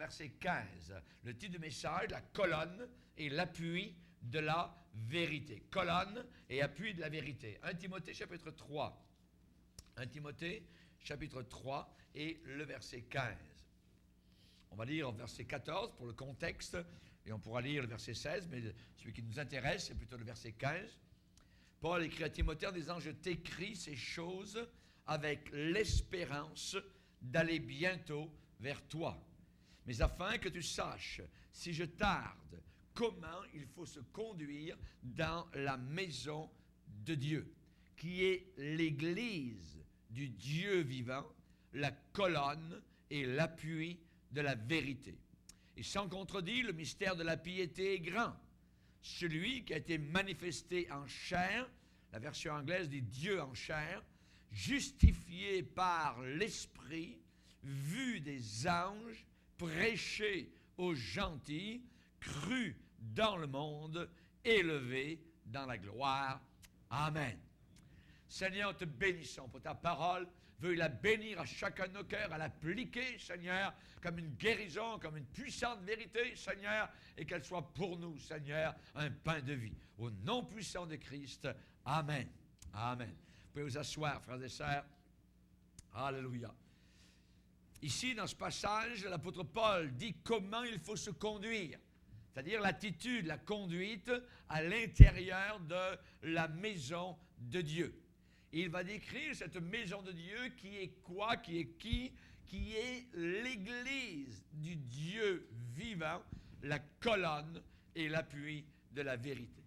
verset 15. Le titre du message, la colonne et l'appui de la vérité. Colonne et appui de la vérité. 1 Timothée chapitre 3. 1 Timothée chapitre 3 et le verset 15. On va lire le verset 14 pour le contexte et on pourra lire le verset 16, mais celui qui nous intéresse, c'est plutôt le verset 15. Paul écrit à Timothée en disant « Je t'écris ces choses avec l'espérance d'aller bientôt vers toi. Mais afin que tu saches, si je tarde, comment il faut se conduire dans la maison de Dieu, qui est l'Église du Dieu vivant, la colonne et l'appui de la vérité. Et sans contredit, le mystère de la piété est grand. Celui qui a été manifesté en chair, la version anglaise dit Dieu en chair, justifié par l'Esprit, vu des anges, prêché aux gentils, cru dans le monde, élevé dans la gloire. Amen. Seigneur, te bénissons pour ta parole. Veuille la bénir à chacun de nos cœurs, à l'appliquer, Seigneur, comme une guérison, comme une puissante vérité, Seigneur, et qu'elle soit pour nous, Seigneur, un pain de vie. Au nom puissant de Christ, Amen. Amen. Vous pouvez vous asseoir, frères et sœurs. Alléluia. Ici, dans ce passage, l'apôtre Paul dit comment il faut se conduire, c'est-à-dire l'attitude, la conduite à l'intérieur de la maison de Dieu. Il va décrire cette maison de Dieu qui est quoi, qui est qui? Qui est l'Église du Dieu vivant, la colonne et l'appui de la vérité.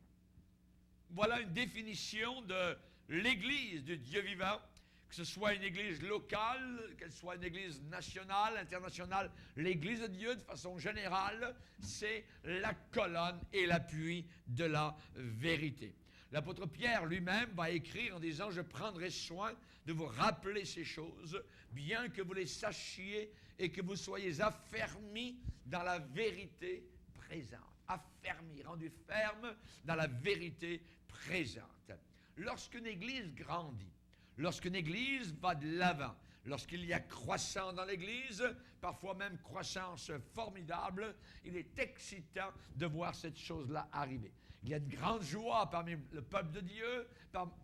Voilà une définition de l'Église du Dieu vivant, que ce soit une Église locale, qu'elle soit une Église nationale, internationale. L'Église de Dieu, de façon générale, c'est la colonne et l'appui de la vérité. L'apôtre Pierre lui-même va écrire en disant « Je prendrai soin de vous rappeler ces choses, bien que vous les sachiez et que vous soyez affermis dans la vérité présente. » Affermis, rendu ferme dans la vérité présente. Lorsqu'une Église grandit, lorsqu'une Église va de l'avant, lorsqu'il y a croissance dans l'Église, parfois même croissance formidable, il est excitant de voir cette chose-là arriver. Il y a une grande joie parmi le peuple de Dieu,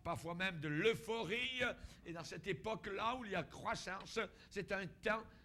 parfois même de l'euphorie. Et dans cette époque-là où il y a croissance, c'est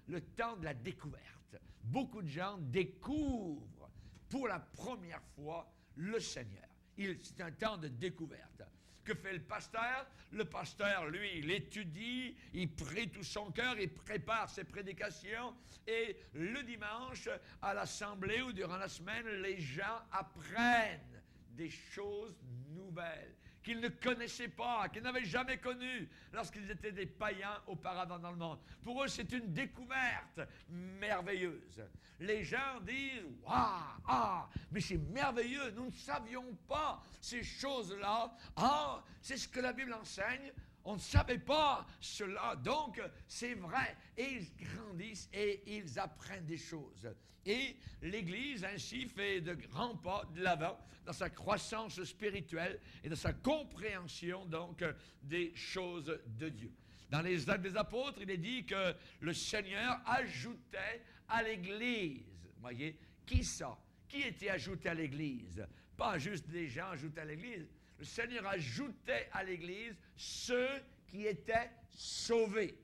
le temps de la découverte. Beaucoup de gens découvrent pour la première fois le Seigneur. C'est un temps de découverte. Que fait le pasteur? Le pasteur, lui, il étudie, il prie tout son cœur, il prépare ses prédications et le dimanche, à l'assemblée ou durant la semaine, les gens apprennent des choses nouvelles qu'ils ne connaissaient pas, qu'ils n'avaient jamais connues lorsqu'ils étaient des païens auparavant dans le monde. Pour eux, c'est une découverte merveilleuse. Les gens disent « Waouh, ah, mais c'est merveilleux, nous ne savions pas ces choses-là. Ah, c'est ce que la Bible enseigne. On ne savait pas cela, donc c'est vrai. » Et ils grandissent et ils apprennent des choses. Et l'Église ainsi fait de grands pas de l'avant dans sa croissance spirituelle et dans sa compréhension donc des choses de Dieu. Dans les Actes des Apôtres, il est dit que le Seigneur ajoutait à l'Église. Vous voyez, qui ça? Qui était ajouté à l'Église? Pas juste des gens ajoutés à l'Église. Le Seigneur ajoutait à l'Église ceux qui étaient sauvés.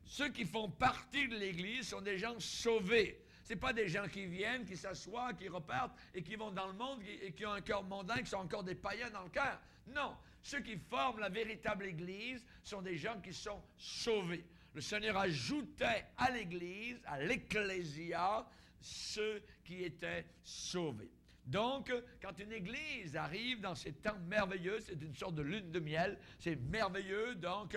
Ceux qui font partie de l'Église sont des gens sauvés. Ce n'est pas des gens qui viennent, qui s'assoient, qui repartent et qui vont dans le monde et qui ont un cœur mondain, qui sont encore des païens dans le cœur. Non, ceux qui forment la véritable Église sont des gens qui sont sauvés. Le Seigneur ajoutait à l'Église, à l'Ecclésia, ceux qui étaient sauvés. Donc, quand une Église arrive dans ces temps merveilleux, c'est une sorte de lune de miel, c'est merveilleux, donc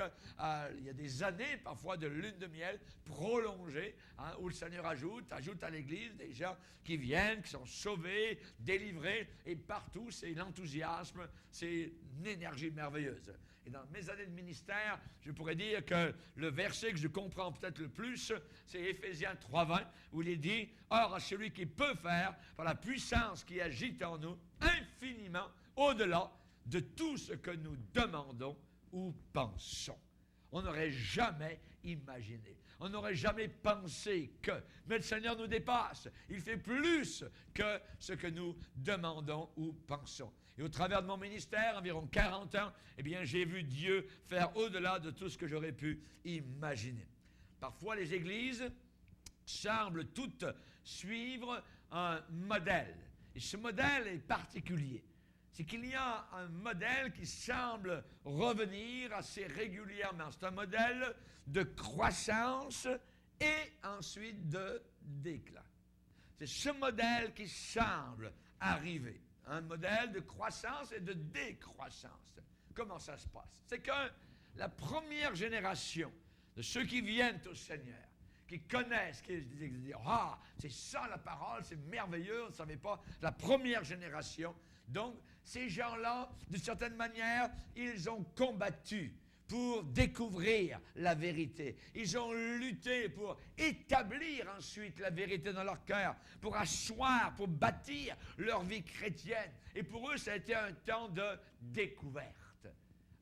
il y a des années parfois de lune de miel prolongée, où le Seigneur ajoute à l'Église des gens qui viennent, qui sont sauvés, délivrés, et partout c'est l'enthousiasme, c'est une énergie merveilleuse. Et dans mes années de ministère, je pourrais dire que le verset que je comprends peut-être le plus, c'est Éphésiens 3:20, où il est dit « Or, à celui qui peut faire, par la puissance qui agit en nous, infiniment au-delà de tout ce que nous demandons ou pensons. » on n'aurait jamais imaginé. On n'aurait jamais pensé que. Mais le Seigneur nous dépasse. Il fait plus que ce que nous demandons ou pensons. Et au travers de mon ministère, environ 40 ans, eh bien, j'ai vu Dieu faire au-delà de tout ce que j'aurais pu imaginer. Parfois, les églises semblent toutes suivre un modèle. Et ce modèle est particulier. C'est qu'il y a un modèle qui semble revenir assez régulièrement. C'est un modèle de croissance et ensuite de déclin. C'est ce modèle qui semble arriver. Un modèle de croissance et de décroissance. Comment ça se passe? C'est que la première génération de ceux qui viennent au Seigneur, qui connaissent, qui disent « Ah, c'est ça la parole, c'est merveilleux, on ne savait pas. » La première génération. Donc, ces gens-là, d'une certaine manière, ils ont combattu pour découvrir la vérité. Ils ont lutté pour établir ensuite la vérité dans leur cœur, pour asseoir, pour bâtir leur vie chrétienne. Et pour eux, ça a été un temps de découverte.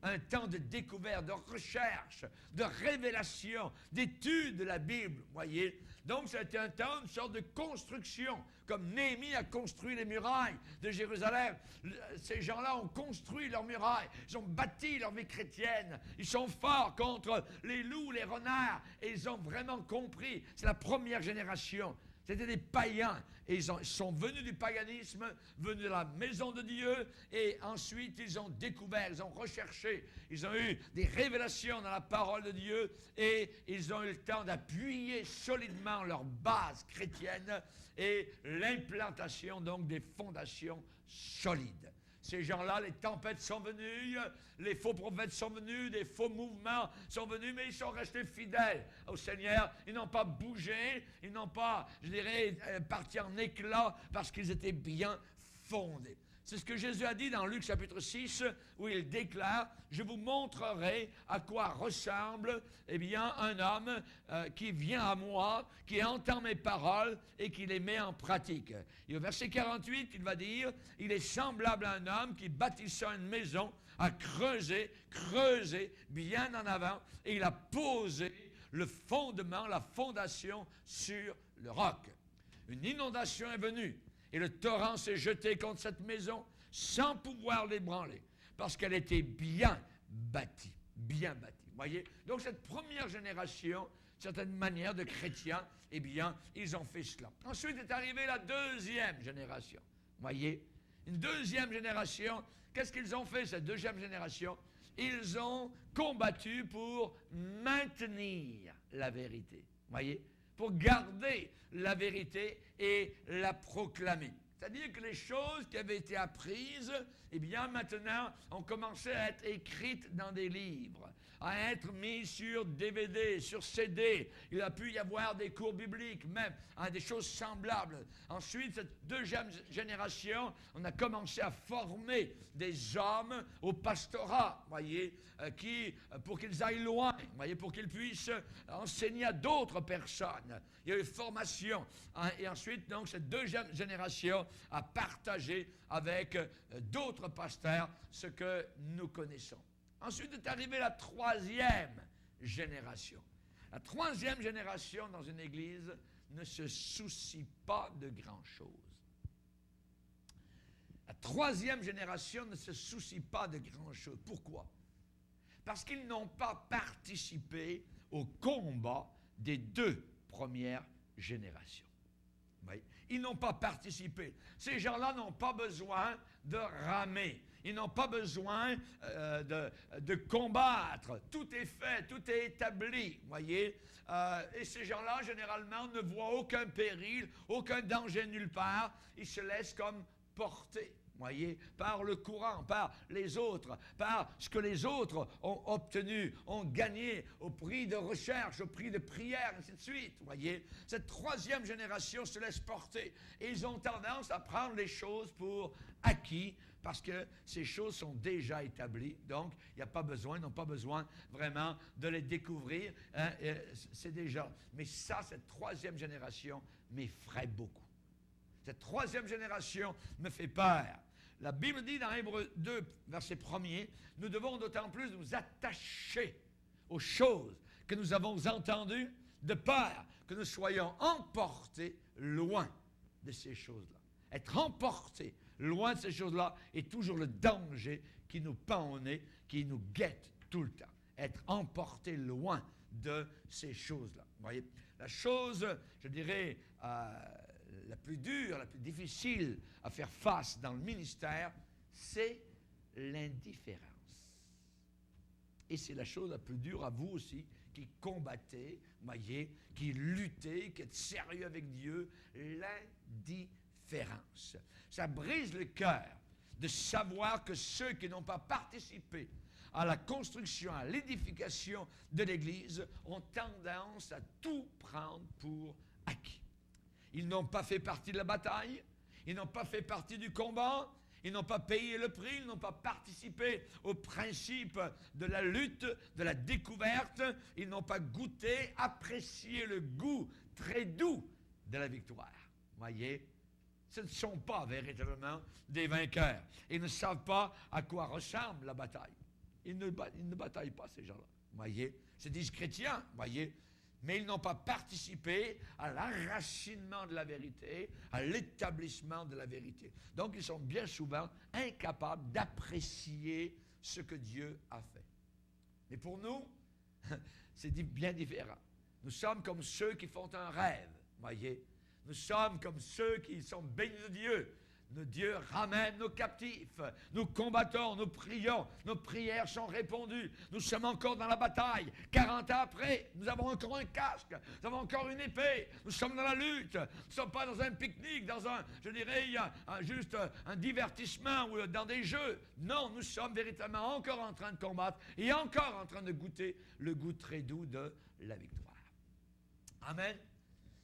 Un temps de découverte, de recherche, de révélation, d'étude de la Bible, voyez. Donc, ça a été un temps, une sorte de construction, comme Néhémie a construit les murailles de Jérusalem. Ces gens-là ont construit leurs murailles, ils ont bâti leur vie chrétienne, ils sont forts contre les loups, les renards, et ils ont vraiment compris. C'est la première génération. C'était des païens, et ils sont venus du paganisme, venus de la maison de Dieu, et ensuite ils ont découvert, ils ont recherché, ils ont eu des révélations dans la parole de Dieu, et ils ont eu le temps d'appuyer solidement leur base chrétienne et l'implantation donc des fondations solides. Ces gens-là, les tempêtes sont venues, les faux prophètes sont venus, des faux mouvements sont venus, mais ils sont restés fidèles au Seigneur. Ils n'ont pas bougé, ils n'ont pas, je dirais, parti en éclats parce qu'ils étaient bien fondés. C'est ce que Jésus a dit dans Luc chapitre 6, où il déclare « Je vous montrerai à quoi ressemble un homme qui vient à moi, qui entend mes paroles et qui les met en pratique. » Et au verset 48, il va dire « Il est semblable à un homme qui bâtissant une maison, a creusé bien en avant, et il a posé le fondement, la fondation sur le roc. Une inondation est venue. Et le torrent s'est jeté contre cette maison sans pouvoir l'ébranler, parce qu'elle était bien bâtie, bien bâtie. Voyez? Donc cette première génération, certaine manière de chrétiens, eh bien, ils ont fait cela. Ensuite est arrivée la deuxième génération. Voyez? Une deuxième génération, qu'est-ce qu'ils ont fait, cette deuxième génération? Ils ont combattu pour maintenir la vérité. Voyez? Pour garder la vérité et la proclamer. C'est-à-dire que les choses qui avaient été apprises, eh bien maintenant, ont commencé à être écrites dans des livres, à être mises sur DVD, sur CD. Il a pu y avoir des cours bibliques, même, des choses semblables. Ensuite, cette deuxième génération, on a commencé à former des hommes au pastorat, voyez, pour qu'ils aillent loin, voyez, pour qu'ils puissent enseigner à d'autres personnes. Il y a eu formation. Et ensuite, donc, cette deuxième génération a partagé avec d'autres pasteurs ce que nous connaissons. Ensuite est arrivée la troisième génération. La troisième génération dans une église ne se soucie pas de grand-chose. La troisième génération ne se soucie pas de grand-chose. Pourquoi? Parce qu'ils n'ont pas participé au combat des deux premières générations. Oui. Ils n'ont pas participé. Ces gens-là n'ont pas besoin de ramer. Ils n'ont pas besoin de combattre. Tout est fait, tout est établi, voyez. Et ces gens-là, généralement, ne voient aucun péril, aucun danger nulle part. Ils se laissent comme porter, voyez, par le courant, par les autres, par ce que les autres ont obtenu, ont gagné au prix de recherche, au prix de prière, ainsi de suite, voyez. Cette troisième génération se laisse porter. Et ils ont tendance à prendre les choses pour acquis, parce que ces choses sont déjà établies, donc il n'y a pas besoin, ils n'ont pas besoin vraiment de les découvrir, hein, c'est déjà. Mais ça, cette troisième génération m'effraie beaucoup. Cette troisième génération me fait peur. La Bible dit dans Hébreux 2, verset 1er, nous devons d'autant plus nous attacher aux choses que nous avons entendues, de peur que nous soyons emportés loin de ces choses-là. Être emporté loin de ces choses-là est toujours le danger qui nous pend au nez, qui nous guette tout le temps. Être emporté loin de ces choses-là. Vous voyez, la chose, je dirais, la plus dure, la plus difficile à faire face dans le ministère, c'est l'indifférence. Et c'est la chose la plus dure à vous aussi, qui combattez, voyez, qui luttez, qui êtes sérieux avec Dieu, l'indifférence. Ça brise le cœur de savoir que ceux qui n'ont pas participé à la construction, à l'édification de l'Église, ont tendance à tout prendre pour acquis. Ils n'ont pas fait partie de la bataille, ils n'ont pas fait partie du combat, ils n'ont pas payé le prix, ils n'ont pas participé au principe de la lutte, de la découverte, ils n'ont pas goûté, apprécié le goût très doux de la victoire. Voyez, ce ne sont pas véritablement des vainqueurs. Ils ne savent pas à quoi ressemble la bataille. Ils ne bataillent pas, ces gens-là. Voyez, c'est des chrétiens, voyez, mais ils n'ont pas participé à l'enracinement de la vérité, à l'établissement de la vérité. Donc, ils sont bien souvent incapables d'apprécier ce que Dieu a fait. Mais pour nous, c'est bien différent. Nous sommes comme ceux qui font un rêve, voyez. Nous sommes comme ceux qui sont bénis de Dieu. Dieu ramène nos captifs. Nous combattons, nous prions, nos prières sont répondues. Nous sommes encore dans la bataille. 40 ans après, nous avons encore un casque, nous avons encore une épée. Nous sommes dans la lutte. Nous ne sommes pas dans un pique-nique, dans un, je dirais, juste un divertissement ou dans des jeux. Non, nous sommes véritablement encore en train de combattre et encore en train de goûter le goût très doux de la victoire. Amen.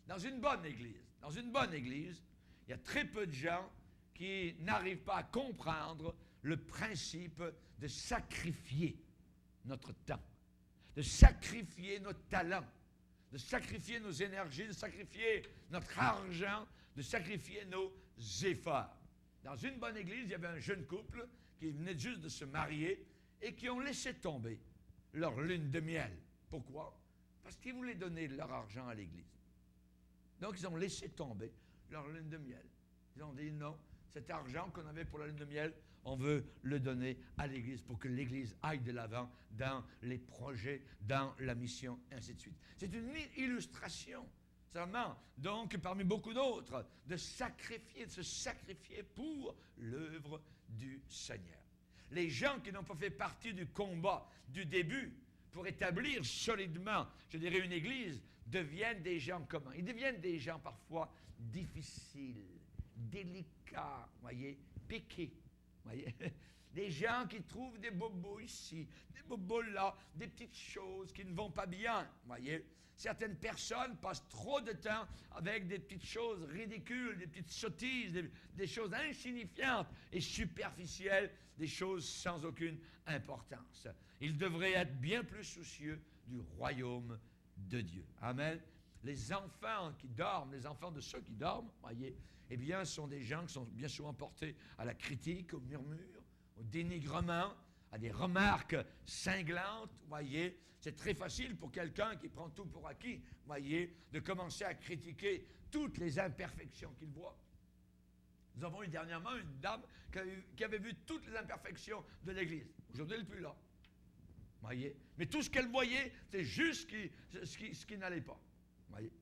Dans une bonne église, il y a très peu de gens qui n'arrivent pas à comprendre le principe de sacrifier notre temps, de sacrifier notre talent, de sacrifier nos énergies, de sacrifier notre argent, de sacrifier nos efforts. Dans une bonne église, il y avait un jeune couple qui venait juste de se marier et qui ont laissé tomber leur lune de miel. Pourquoi? Parce qu'ils voulaient donner leur argent à l'église. Donc, ils ont laissé tomber leur lune de miel. Ils ont dit non. Cet argent qu'on avait pour la lune de miel, on veut le donner à l'Église pour que l'Église aille de l'avant dans les projets, dans la mission, ainsi de suite. C'est une illustration, seulement, donc, parmi beaucoup d'autres, de se sacrifier pour l'œuvre du Seigneur. Les gens qui n'ont pas fait partie du combat du début pour établir solidement, je dirais, une Église, deviennent des gens comment? Ils deviennent des gens parfois difficiles, délicats, voyez, piqués, voyez. Des gens qui trouvent des bobos ici, des bobos là, des petites choses qui ne vont pas bien, voyez. Certaines personnes passent trop de temps avec des petites choses ridicules, des petites sottises, des choses insignifiantes et superficielles, des choses sans aucune importance. Ils devraient être bien plus soucieux du royaume de Dieu. Amen. Les enfants qui dorment, les enfants de ceux qui dorment, voyez, eh bien, sont des gens qui sont bien souvent portés à la critique, au murmure, au dénigrement, à des remarques cinglantes, voyez. C'est très facile pour quelqu'un qui prend tout pour acquis, voyez, de commencer à critiquer toutes les imperfections qu'il voit. Nous avons eu dernièrement une dame qui avait vu toutes les imperfections de l'Église. Aujourd'hui, elle n'est plus là. Voyez. Mais tout ce qu'elle voyait, c'est juste ce qui n'allait pas. Voyez.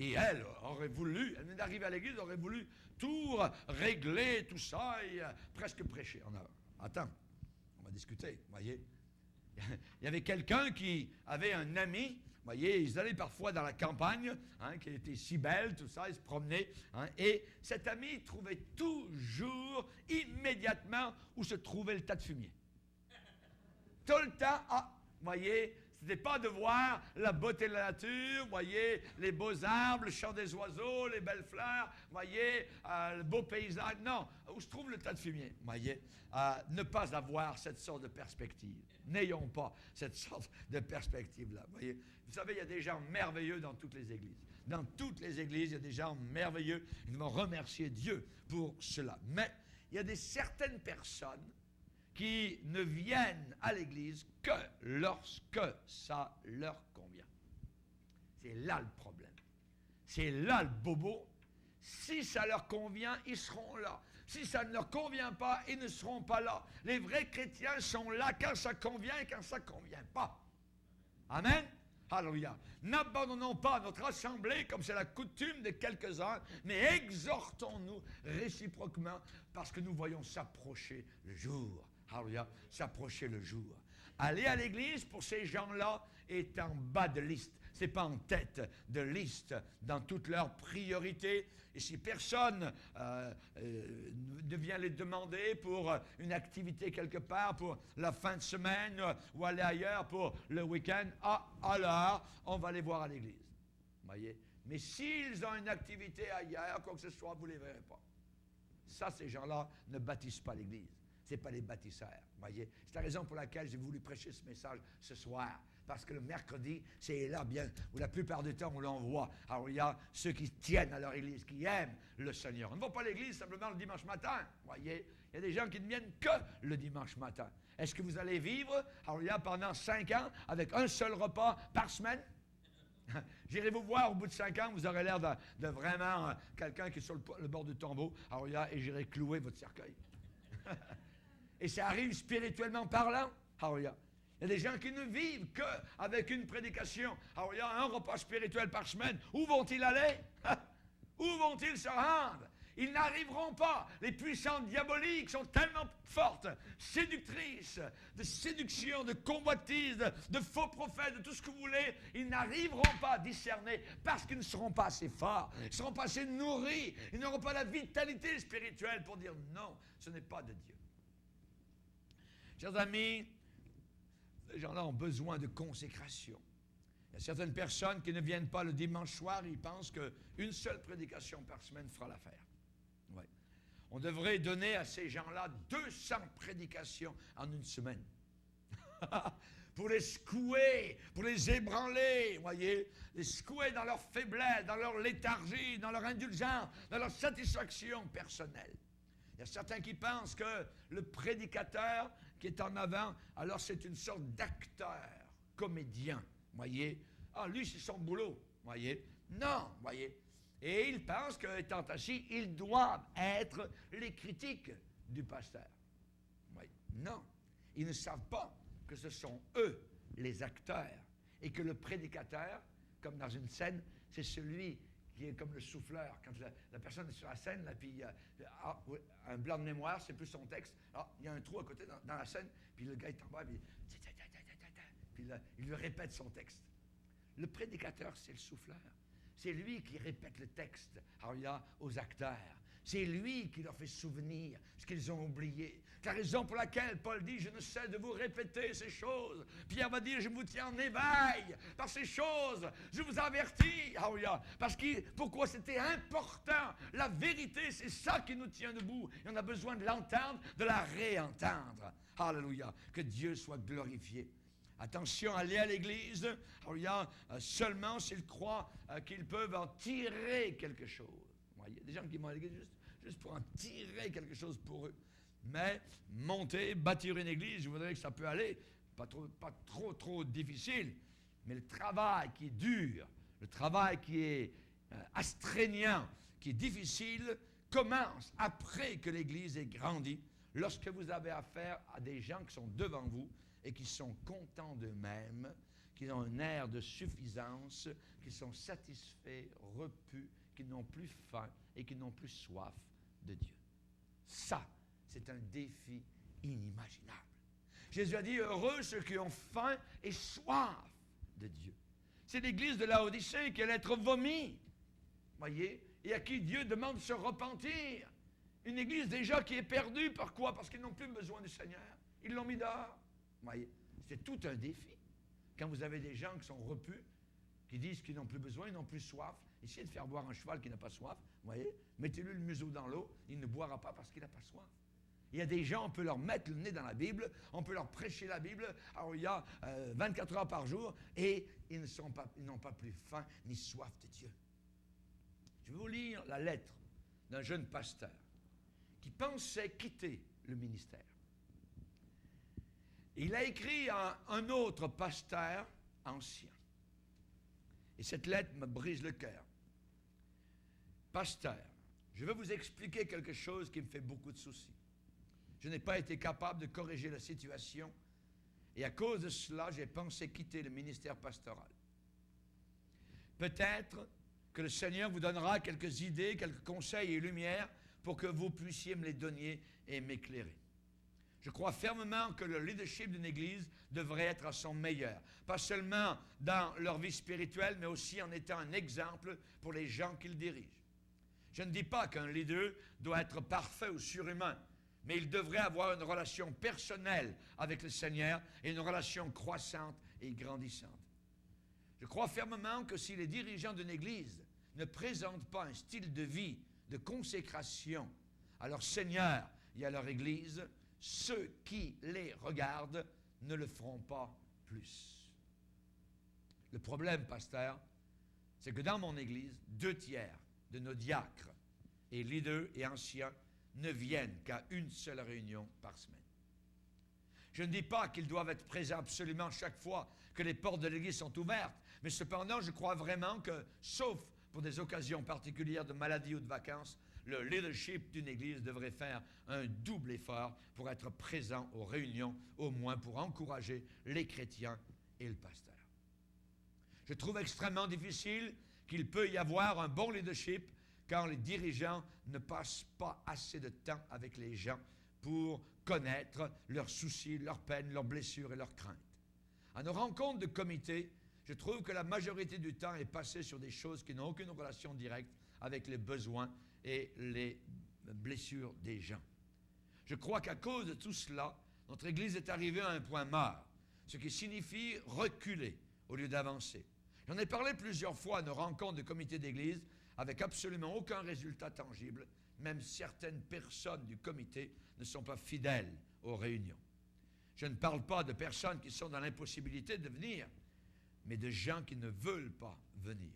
Et elle aurait voulu, elle venait d'arriver à l'église, aurait voulu tout régler, tout ça, et presque prêcher. Attends, on va discuter, voyez. Il y avait quelqu'un qui avait un ami, voyez, ils allaient parfois dans la campagne, qui était si belle, tout ça, ils se promenaient, et cet ami trouvait toujours, immédiatement, où se trouvait le tas de fumier. Tout le temps, voyez, c'était pas de voir la beauté de la nature, voyez, les beaux arbres, le chant des oiseaux, les belles fleurs, voyez, le beau paysage. Non, où se trouve le tas de fumier, voyez. Ne pas avoir cette sorte de perspective. N'ayons pas cette sorte de perspective-là, voyez. Vous savez, il y a des gens merveilleux dans toutes les églises. Dans toutes les églises, il y a des gens merveilleux. Ils vont remercier Dieu pour cela. Mais il y a certaines personnes qui ne viennent à l'église que lorsque ça leur convient. C'est là le problème. C'est là le bobo. Si ça leur convient, ils seront là. Si ça ne leur convient pas, ils ne seront pas là. Les vrais chrétiens sont là quand ça convient et quand ça ne convient pas. Amen. Alléluia. N'abandonnons pas notre assemblée comme c'est la coutume de quelques-uns, mais exhortons-nous réciproquement parce que nous voyons s'approcher le jour. Alléluia. S'approcher le jour. Aller à l'église pour ces gens-là est en bas de liste. Ce n'est pas en tête de liste dans toutes leurs priorités. Et si personne ne vient les demander pour une activité quelque part, pour la fin de semaine ou aller ailleurs pour le week-end, alors on va les voir à l'église. Voyez? Mais s'ils ont une activité ailleurs, quoi que ce soit, vous ne les verrez pas. Ça, ces gens-là ne bâtissent pas l'église. Ce n'est pas les bâtisseurs. Voyez? C'est la raison pour laquelle j'ai voulu prêcher ce message ce soir. Parce que le mercredi, c'est là bien où la plupart du temps on l'envoie. Alors il y a ceux qui tiennent à leur église, qui aiment le Seigneur. On ne va pas à l'église simplement le dimanche matin. Voyez, il y a des gens qui ne viennent que le dimanche matin. Est-ce que vous allez vivre, alors il y a pendant 5 ans, avec un seul repas par semaine? J'irai vous voir au bout de 5 ans, vous aurez l'air de vraiment quelqu'un qui est sur le bord du tombeau. Alors il y a, et j'irai clouer votre cercueil. Et ça arrive spirituellement parlant. Alors il y a des gens qui ne vivent qu'avec une prédication. Alors, il y a un repas spirituel par semaine. Où vont-ils aller? Où vont-ils se rendre? Ils n'arriveront pas. Les puissances diaboliques sont tellement fortes, séductrices, de séduction, de convoitise, de faux prophètes, de tout ce que vous voulez. Ils n'arriveront pas à discerner parce qu'ils ne seront pas assez forts. Ils ne seront pas assez nourris. Ils n'auront pas la vitalité spirituelle pour dire non, ce n'est pas de Dieu. Chers amis, ces gens-là ont besoin de consécration. Il y a certaines personnes qui ne viennent pas le dimanche soir, ils pensent qu'une seule prédication par semaine fera l'affaire. Ouais. On devrait donner à ces gens-là 200 prédications en une semaine. Pour les secouer, pour les ébranler, voyez, les secouer dans leur faiblesse, dans leur léthargie, dans leur indulgence, dans leur satisfaction personnelle. Il y a certains qui pensent que le prédicateur qui est en avant, alors c'est une sorte d'acteur, comédien, voyez. Ah, lui, c'est son boulot, voyez. Non, voyez. Et ils pensent qu'étant assis, ils doivent être les critiques du pasteur. Voyez. Non, ils ne savent pas que ce sont eux, les acteurs, et que le prédicateur, comme dans une scène, c'est celui qui est comme le souffleur. Quand la personne est sur la scène, là, puis un blanc de mémoire, c'est plus son texte. Alors, il y a un trou à côté dans la scène, puis le gars est en bas, puis là, il lui répète son texte. Le prédicateur, c'est le souffleur. C'est lui qui répète le texte aux acteurs. C'est lui qui leur fait souvenir ce qu'ils ont oublié. C'est la raison pour laquelle Paul dit, je ne sais de vous répéter ces choses. Pierre va dire, je vous tiens en éveil par ces choses. Je vous avertis. Parce que, pourquoi c'était important. La vérité, c'est ça qui nous tient debout. Et on a besoin de l'entendre, de la réentendre. Alléluia. Que Dieu soit glorifié. Attention, aller à l'église, seulement s'ils croient qu'ils peuvent en tirer quelque chose. Il y a des gens qui vont à l'église juste pour en tirer quelque chose pour eux. Mais monter, bâtir une église, je voudrais que ça peut aller, pas trop difficile, mais le travail qui est dur, le travail qui est astreignant, qui est difficile, commence après que l'église ait grandi, lorsque vous avez affaire à des gens qui sont devant vous et qui sont contents d'eux-mêmes, qui ont un air de suffisance, qui sont satisfaits, repus, qui n'ont plus faim et qui n'ont plus soif de Dieu. Ça, c'est un défi inimaginable. Jésus a dit, heureux ceux qui ont faim et soif de Dieu. C'est l'église de Laodicée qui allait être vomi, voyez, et à qui Dieu demande de se repentir. Une église déjà qui est perdue, pourquoi? Parce qu'ils n'ont plus besoin du Seigneur. Ils l'ont mis dehors. Voyez, c'est tout un défi. Quand vous avez des gens qui sont repus, qui disent qu'ils n'ont plus besoin, ils n'ont plus soif, essayez de faire boire un cheval qui n'a pas soif, voyez, mettez-lui le museau dans l'eau, il ne boira pas parce qu'il n'a pas soif. Il y a des gens, on peut leur mettre le nez dans la Bible, on peut leur prêcher la Bible, alors il y a 24 heures par jour, et ils n'ont pas plus faim ni soif de Dieu. Je vais vous lire la lettre d'un jeune pasteur qui pensait quitter le ministère. Il a écrit à un autre pasteur ancien. Et cette lettre me brise le cœur. Pasteur, je vais vous expliquer quelque chose qui me fait beaucoup de soucis. Je n'ai pas été capable de corriger la situation et à cause de cela, j'ai pensé quitter le ministère pastoral. Peut-être que le Seigneur vous donnera quelques idées, quelques conseils et lumières pour que vous puissiez me les donner et m'éclairer. Je crois fermement que le leadership d'une Église devrait être à son meilleur. Pas seulement dans leur vie spirituelle, mais aussi en étant un exemple pour les gens qu'ils dirigent. Je ne dis pas qu'un leader doit être parfait ou surhumain, mais il devrait avoir une relation personnelle avec le Seigneur et une relation croissante et grandissante. Je crois fermement que si les dirigeants d'une Église ne présentent pas un style de vie de consécration à leur Seigneur et à leur Église, ceux qui les regardent ne le feront pas plus. Le problème, pasteur, c'est que dans mon Église, 2/3 de nos diacres et leaders et anciens ne viennent qu'à une seule réunion par semaine. Je ne dis pas qu'ils doivent être présents absolument chaque fois que les portes de l'Église sont ouvertes, mais cependant, je crois vraiment que, sauf pour des occasions particulières de maladie ou de vacances, le leadership d'une Église devrait faire un double effort pour être présent aux réunions, au moins pour encourager les chrétiens et le pasteur. Je trouve extrêmement difficile qu'il peut y avoir un bon leadership quand les dirigeants ne passent pas assez de temps avec les gens pour connaître leurs soucis, leurs peines, leurs blessures et leurs craintes. À nos rencontres de comité, je trouve que la majorité du temps est passée sur des choses qui n'ont aucune relation directe avec les besoins et les blessures des gens. Je crois qu'à cause de tout cela, notre Église est arrivée à un point mort, ce qui signifie reculer au lieu d'avancer. J'en ai parlé plusieurs fois à nos rencontres de comité d'Église avec absolument aucun résultat tangible. Même certaines personnes du comité ne sont pas fidèles aux réunions. Je ne parle pas de personnes qui sont dans l'impossibilité de venir, mais de gens qui ne veulent pas venir.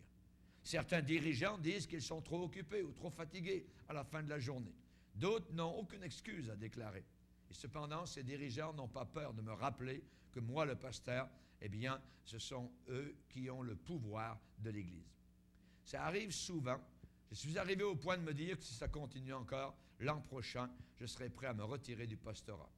Certains dirigeants disent qu'ils sont trop occupés ou trop fatigués à la fin de la journée. D'autres n'ont aucune excuse à déclarer. Et cependant, ces dirigeants n'ont pas peur de me rappeler que moi, le pasteur, eh bien, ce sont eux qui ont le pouvoir de l'Église. Ça arrive souvent. Je suis arrivé au point de me dire que si ça continue encore, l'an prochain, je serai prêt à me retirer du pastorat.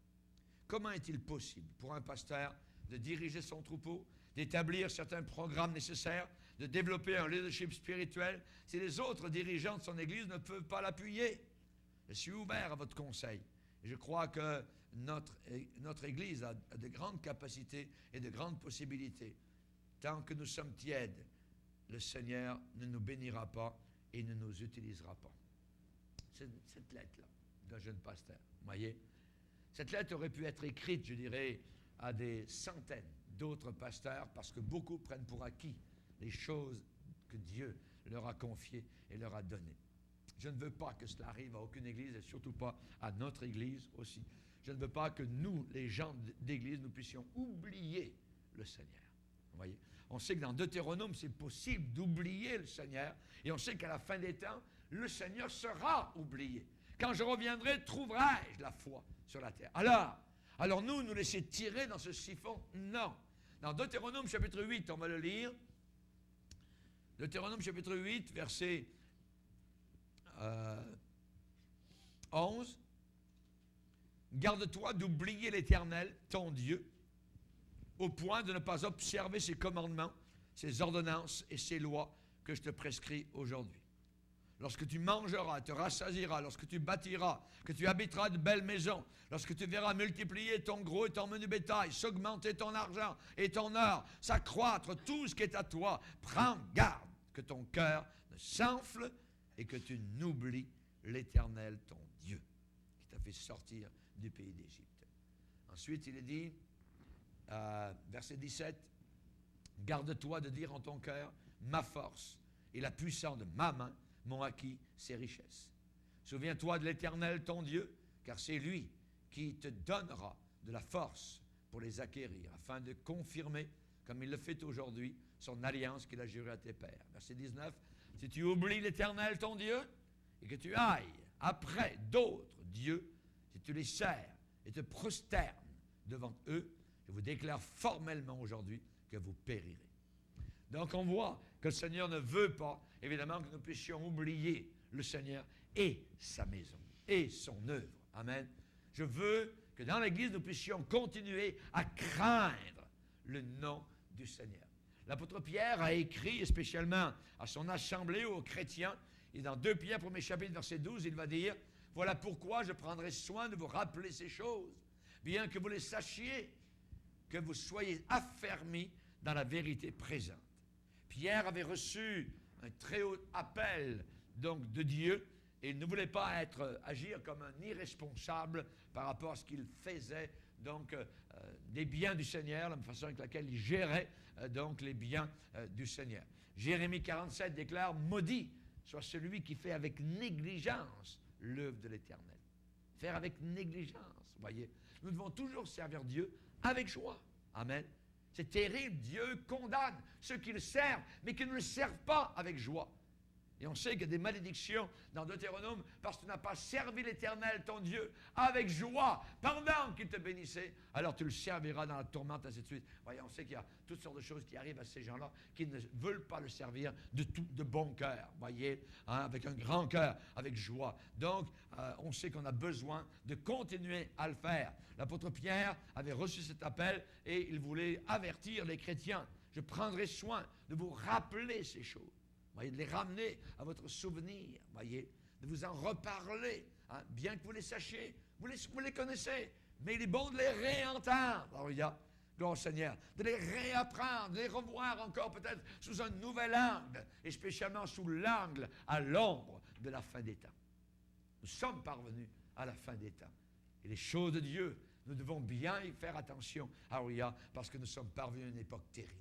Comment est-il possible pour un pasteur de diriger son troupeau, d'établir certains programmes nécessaires, de développer un leadership spirituel, si les autres dirigeants de son Église ne peuvent pas l'appuyer? Je suis ouvert à votre conseil. Et je crois que notre Église a de grandes capacités et de grandes possibilités. Tant que nous sommes tièdes, le Seigneur ne nous bénira pas et ne nous utilisera pas. Cette lettre-là, d'un jeune pasteur, vous voyez, cette lettre aurait pu être écrite, je dirais, à des centaines d'autres pasteurs, parce que beaucoup prennent pour acquis les choses que Dieu leur a confiées et leur a données. Je ne veux pas que cela arrive à aucune Église, et surtout pas à notre Église aussi. Je ne veux pas que nous, les gens d'Église, nous puissions oublier le Seigneur. Vous voyez? On sait que dans Deutéronome, c'est possible d'oublier le Seigneur, et on sait qu'à la fin des temps, le Seigneur sera oublié. Quand je reviendrai, trouverai-je la foi sur la terre? Alors nous laisser tirer dans ce siphon? Non. Dans Deutéronome chapitre 8, on va le lire. Deutéronome chapitre 8, verset 11. Garde-toi d'oublier l'Éternel, ton Dieu, au point de ne pas observer ses commandements, ses ordonnances et ses lois que je te prescris aujourd'hui. Lorsque tu mangeras, te rassasieras, lorsque tu bâtiras, que tu habiteras de belles maisons, lorsque tu verras multiplier ton gros et ton menu bétail, s'augmenter ton argent et ton or, s'accroître tout ce qui est à toi, prends garde que ton cœur ne s'enfle et que tu n'oublies l'Éternel, ton Dieu, qui t'a fait sortir du pays d'Égypte. Ensuite, il est dit, verset 17, « Garde-toi de dire en ton cœur, ma force et la puissance de ma main m'ont acquis ces richesses. Souviens-toi de l'Éternel, ton Dieu, car c'est lui qui te donnera de la force pour les acquérir, afin de confirmer, comme il le fait aujourd'hui, son alliance qu'il a jurée à tes pères. » Verset 19, « Si tu oublies l'Éternel, ton Dieu, et que tu ailles après d'autres dieux, si tu les sers et te prosternes devant eux, je vous déclare formellement aujourd'hui que vous périrez. Donc on voit que le Seigneur ne veut pas, évidemment, que nous puissions oublier le Seigneur et sa maison et son œuvre. Amen. Je veux que dans l'Église, nous puissions continuer à craindre le nom du Seigneur. L'apôtre Pierre a écrit, spécialement à son assemblée, aux chrétiens, et dans 2 Pierre, 1er chapitre, verset 12, il va dire, « Voilà pourquoi je prendrai soin de vous rappeler ces choses, bien que vous les sachiez, que vous soyez affermis dans la vérité présente. » Pierre avait reçu un très haut appel donc de Dieu, et il ne voulait pas agir comme un irresponsable par rapport à ce qu'il faisait donc des biens du Seigneur, la façon avec laquelle il gérait donc les biens du Seigneur. Jérémie 47 déclare, « Maudit soit celui qui fait avec négligence l'œuvre de l'Éternel. » Faire avec négligence, voyez. Nous devons toujours servir Dieu avec joie. Amen. C'est terrible, Dieu condamne ceux qui le servent, mais qui ne le servent pas avec joie. Et on sait qu'il y a des malédictions dans Deutéronome parce que tu n'as pas servi l'Éternel, ton Dieu, avec joie, pendant qu'il te bénissait, alors tu le serviras dans la tourmente, ainsi de suite. Voyez, on sait qu'il y a toutes sortes de choses qui arrivent à ces gens-là qui ne veulent pas le servir de bon cœur, voyez, hein, avec un grand cœur, avec joie. Donc, on sait qu'on a besoin de continuer à le faire. L'apôtre Pierre avait reçu cet appel et il voulait avertir les chrétiens. Je prendrai soin de vous rappeler ces choses. Voyez, de les ramener à votre souvenir, voyez, de vous en reparler, hein, bien que vous les sachiez, vous les connaissez, mais il est bon de les réentendre. Alléluia, gloire au Seigneur, de les réapprendre, de les revoir encore peut-être sous un nouvel angle, et spécialement sous l'angle à l'ombre de la fin des temps. Nous sommes parvenus à la fin des temps. Et les choses de Dieu, nous devons bien y faire attention, alléluia, parce que nous sommes parvenus à une époque terrible.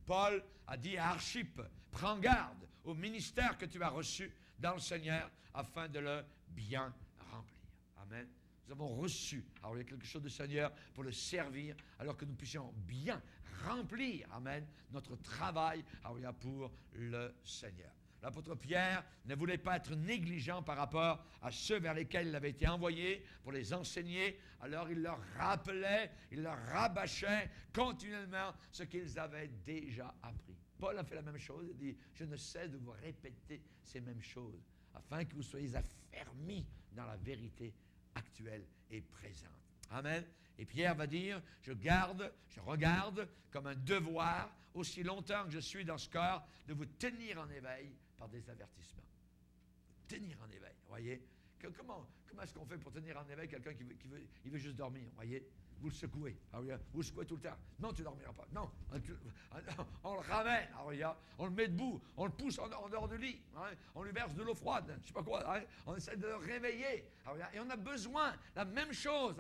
Paul a dit à Archippe, prends garde au ministère que tu as reçu dans le Seigneur afin de le bien remplir. Amen. Nous avons reçu, alors il y a quelque chose de Seigneur pour le servir, alors que nous puissions bien remplir, amen, notre travail, alors il y a pour le Seigneur. L'apôtre Pierre ne voulait pas être négligent par rapport à ceux vers lesquels il avait été envoyé pour les enseigner. Alors il leur rappelait, il leur rabâchait continuellement ce qu'ils avaient déjà appris. Paul a fait la même chose. Il dit, je ne cesse de vous répéter ces mêmes choses, afin que vous soyez affermis dans la vérité actuelle et présente. Amen. Et Pierre va dire, je regarde comme un devoir, aussi longtemps que je suis dans ce corps, de vous tenir en éveil par des avertissements. Tenir en éveil, voyez. Comment est-ce qu'on fait pour tenir en éveil quelqu'un qui veut juste dormir, voyez? Vous le secouez, vous le secouez tout le temps. Non, tu ne dormiras pas. Non, on le ramène, on le met debout, on le pousse en dehors du lit, hein, on lui verse de l'eau froide, je ne sais pas quoi, hein, on essaie de le réveiller. Et on a besoin, la même chose.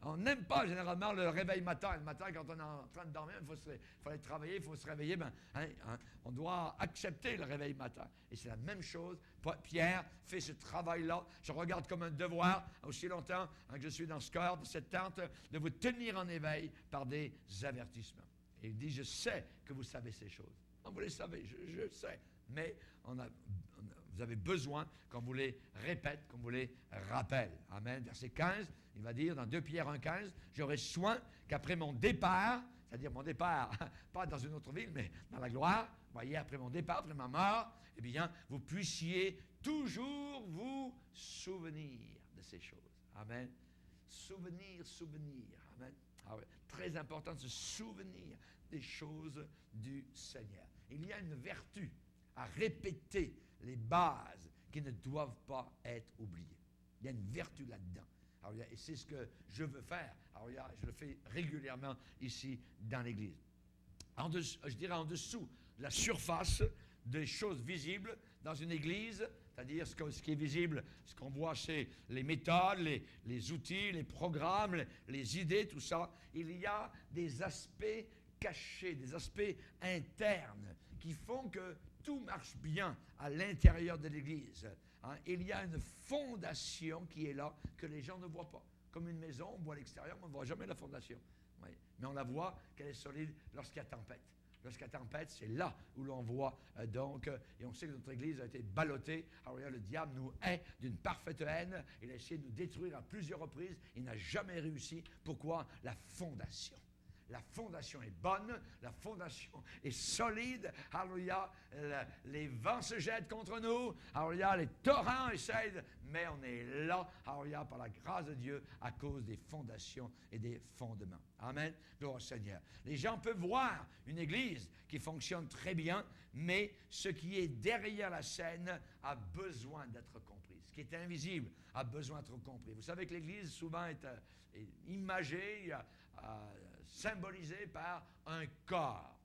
On n'aime pas généralement le réveil matin. Le matin, quand on est en train de dormir, il faut aller travailler, il faut se réveiller. On doit accepter le réveil matin. Et c'est la même chose. Pierre fait ce travail-là. Je regarde comme un devoir, aussi longtemps que je suis dans ce corps, dans cette tente, de vous tenir en éveil par des avertissements. Et il dit, je sais que vous savez ces choses. Vous les savez, je sais. Mais vous avez besoin qu'on vous les répète, qu'on vous les rappelle. Amen. Verset 15, il va dire dans 2 Pierre 1,15, j'aurai soin qu'après mon départ, c'est-à-dire mon départ, pas dans une autre ville, mais dans la gloire, voyez, après mon départ, après ma mort, eh bien, vous puissiez toujours vous souvenir de ces choses. Amen. Souvenir. Amen. Ah ouais, très important de se souvenir des choses du Seigneur. Il y a une vertu à répéter les bases qui ne doivent pas être oubliées. Il y a une vertu là-dedans. Et c'est ce que je veux faire. Je le fais régulièrement ici dans l'Église. Je dirais en dessous de la surface des choses visibles dans une Église, c'est-à-dire ce qui est visible, ce qu'on voit, c'est les méthodes, les outils, les programmes, les idées, tout ça. Il y a des aspects cachés, des aspects internes qui font que tout marche bien à l'intérieur de l'Église. Il y a une fondation qui est là, que les gens ne voient pas. Comme une maison, on voit l'extérieur, mais on ne voit jamais la fondation. Oui. Mais on la voit qu'elle est solide lorsqu'il y a tempête. lorsqu'il y a tempête, c'est là où l'on voit et on sait que notre Église a été ballottée. Alors le diable nous hait d'une parfaite haine. Il a essayé de nous détruire à plusieurs reprises. Il n'a jamais réussi. Pourquoi? La fondation. La fondation est bonne, la fondation est solide. Alléluia. Les vents se jettent contre nous. Alléluia. Les torrents essayent, mais on est là, alléluia, par la grâce de Dieu, à cause des fondations et des fondements. Amen. Gloire au Seigneur. Les gens peuvent voir une église qui fonctionne très bien, mais ce qui est derrière la scène a besoin d'être compris. Ce qui est invisible a besoin d'être compris. Vous savez que l'église souvent est imagée, symbolisé par un corps,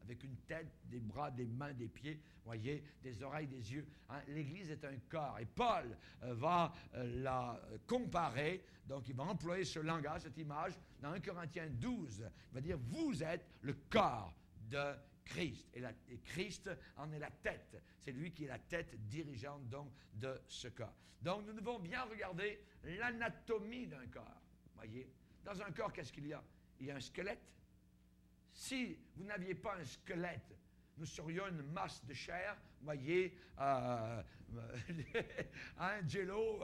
avec une tête, des bras, des mains, des pieds, voyez, des oreilles, des yeux. Hein? L'Église est un corps. Et Paul va la comparer, donc il va employer ce langage, cette image, dans 1 Corinthiens 12. Il va dire, vous êtes le corps de Christ. Et Christ en est la tête. C'est lui qui est la tête dirigeante donc de ce corps. Donc nous devons bien regarder l'anatomie d'un corps, voyez. Dans un corps, qu'est-ce qu'il y a? Il y a un squelette. Si vous n'aviez pas un squelette, nous serions une masse de chair, voyez, un jello,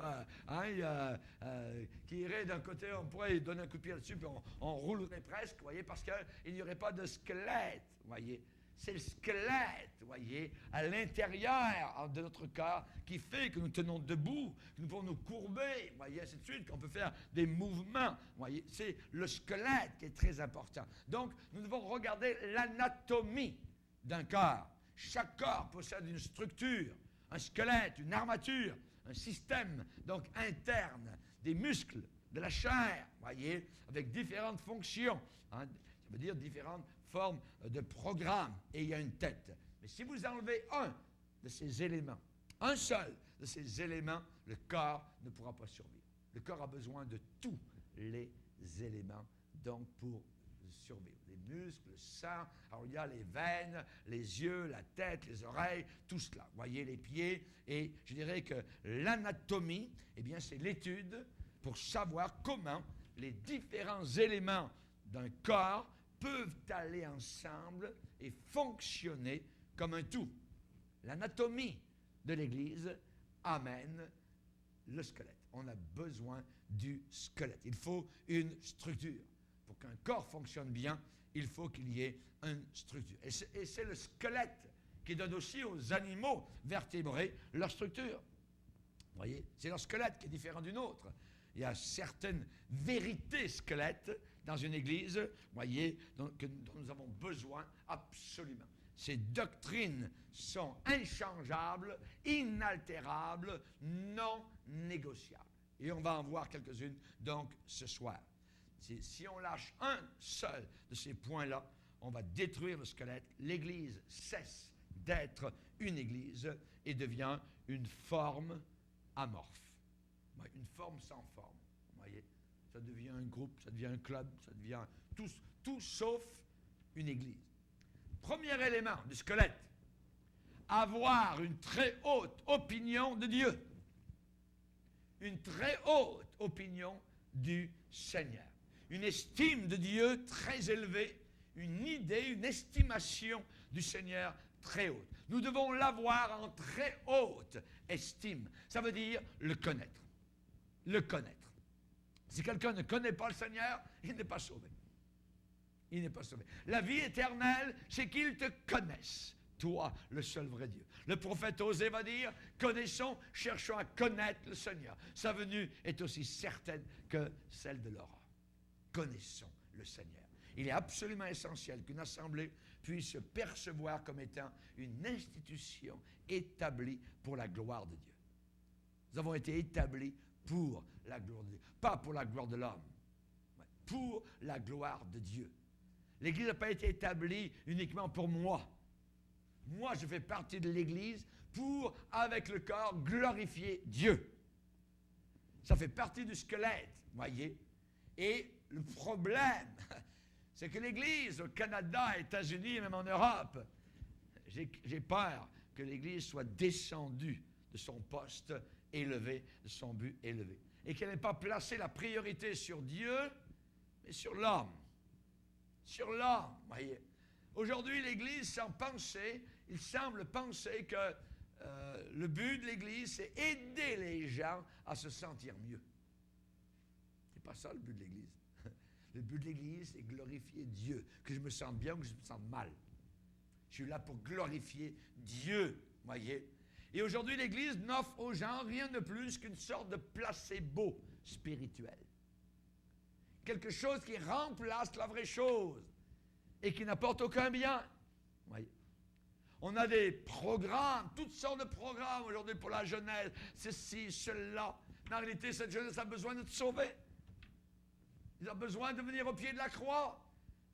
qui irait d'un côté, on pourrait lui donner un coup de pied dessus, puis on roulerait presque, voyez, parce qu'il n'y aurait pas de squelette, voyez. C'est le squelette, voyez, à l'intérieur de notre corps qui fait que nous tenons debout, que nous pouvons nous courber, voyez, ainsi de suite, qu'on peut faire des mouvements, voyez. C'est le squelette qui est très important. Donc, nous devons regarder l'anatomie d'un corps. Chaque corps possède une structure, un squelette, une armature, un système, donc interne, des muscles, de la chair, voyez, avec différentes fonctions. Hein, ça veut dire différentes forme de programme, et il y a une tête. Mais si vous enlevez un de ces éléments, un seul de ces éléments, le corps ne pourra pas survivre. Le corps a besoin de tous les éléments, donc, pour survivre. Les muscles, le sang, alors il y a les veines, les yeux, la tête, les oreilles, tout cela. Vous voyez, les pieds, et je dirais que l'anatomie, eh bien, c'est l'étude pour savoir comment les différents éléments d'un corps peuvent aller ensemble et fonctionner comme un tout. L'anatomie de l'Église amène le squelette. On a besoin du squelette. Il faut une structure. Pour qu'un corps fonctionne bien, il faut qu'il y ait une structure. Et c'est le squelette qui donne aussi aux animaux vertébrés leur structure. Vous voyez, c'est leur squelette qui est différent d'une autre. Il y a certaines vérités squelettes dans une église, voyez, dont nous avons besoin absolument. Ces doctrines sont inchangeables, inaltérables, non négociables. Et on va en voir quelques-unes, donc, ce soir. Si on lâche un seul de ces points-là, on va détruire le squelette. L'église cesse d'être une église et devient une forme amorphe. Une forme sans forme, vous voyez. Ça devient un groupe, ça devient un club, ça devient tout sauf une église. Premier élément du squelette, avoir une très haute opinion de Dieu. Une très haute opinion du Seigneur. Une estime de Dieu très élevée, une idée, une estimation du Seigneur très haute. Nous devons l'avoir en très haute estime. Ça veut dire le connaître. Le connaître. Si quelqu'un ne connaît pas le Seigneur, il n'est pas sauvé. Il n'est pas sauvé. La vie éternelle, c'est qu'il te connaisse, toi, le seul vrai Dieu. Le prophète Osée va dire, connaissons, cherchons à connaître le Seigneur. Sa venue est aussi certaine que celle de l'aurore. Connaissons le Seigneur. Il est absolument essentiel qu'une assemblée puisse se percevoir comme étant une institution établie pour la gloire de Dieu. Nous avons été établis pour la gloire de Dieu. Pas pour la gloire de l'homme, mais pour la gloire de Dieu. L'Église n'a pas été établie uniquement pour moi. Moi, je fais partie de l'Église pour, avec le corps, glorifier Dieu. Ça fait partie du squelette, voyez. Et le problème, c'est que l'Église au Canada, États-Unis et même en Europe, j'ai peur que l'Église soit descendue de son poste élevé, de son but élevé. Et qu'elle n'ait pas placé la priorité sur Dieu, mais sur l'homme. Sur l'homme, voyez. Aujourd'hui, l'Église il semble penser que le but de l'Église, c'est aider les gens à se sentir mieux. C'est pas ça le but de l'Église. Le but de l'Église, c'est glorifier Dieu. Que je me sente bien ou que je me sente mal. Je suis là pour glorifier Dieu, voyez. Et aujourd'hui, l'Église n'offre aux gens rien de plus qu'une sorte de placebo spirituel. Quelque chose qui remplace la vraie chose et qui n'apporte aucun bien. Voyez. On a des programmes, toutes sortes de programmes aujourd'hui pour la jeunesse, ceci, cela. En réalité, cette jeunesse a besoin d'être sauvée. Ils ont besoin de venir au pied de la croix.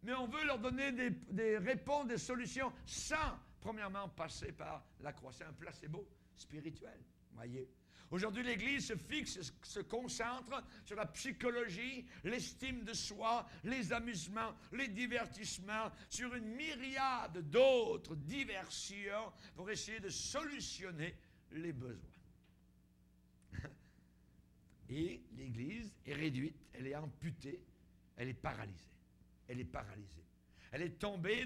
Mais on veut leur donner des réponses, des solutions sans, premièrement, passer par la croix. C'est un placebo spirituel, voyez. Aujourd'hui, l'Église se concentre sur la psychologie, l'estime de soi, les amusements, les divertissements, sur une myriade d'autres diversions pour essayer de solutionner les besoins. Et l'Église est réduite, elle est amputée, elle est paralysée. Elle est paralysée. Elle est tombée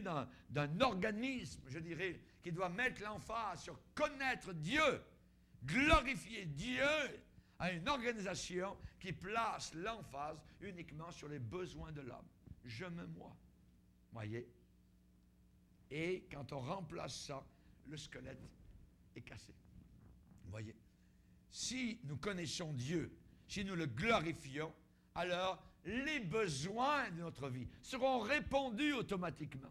d'un organisme, je dirais, qui doit mettre l'emphase sur connaître Dieu, glorifier Dieu, à une organisation qui place l'emphase uniquement sur les besoins de l'homme. Je me moi. Voyez? Et quand on remplace ça, le squelette est cassé. Voyez? Si nous connaissons Dieu, si nous le glorifions, alors les besoins de notre vie seront répondus automatiquement.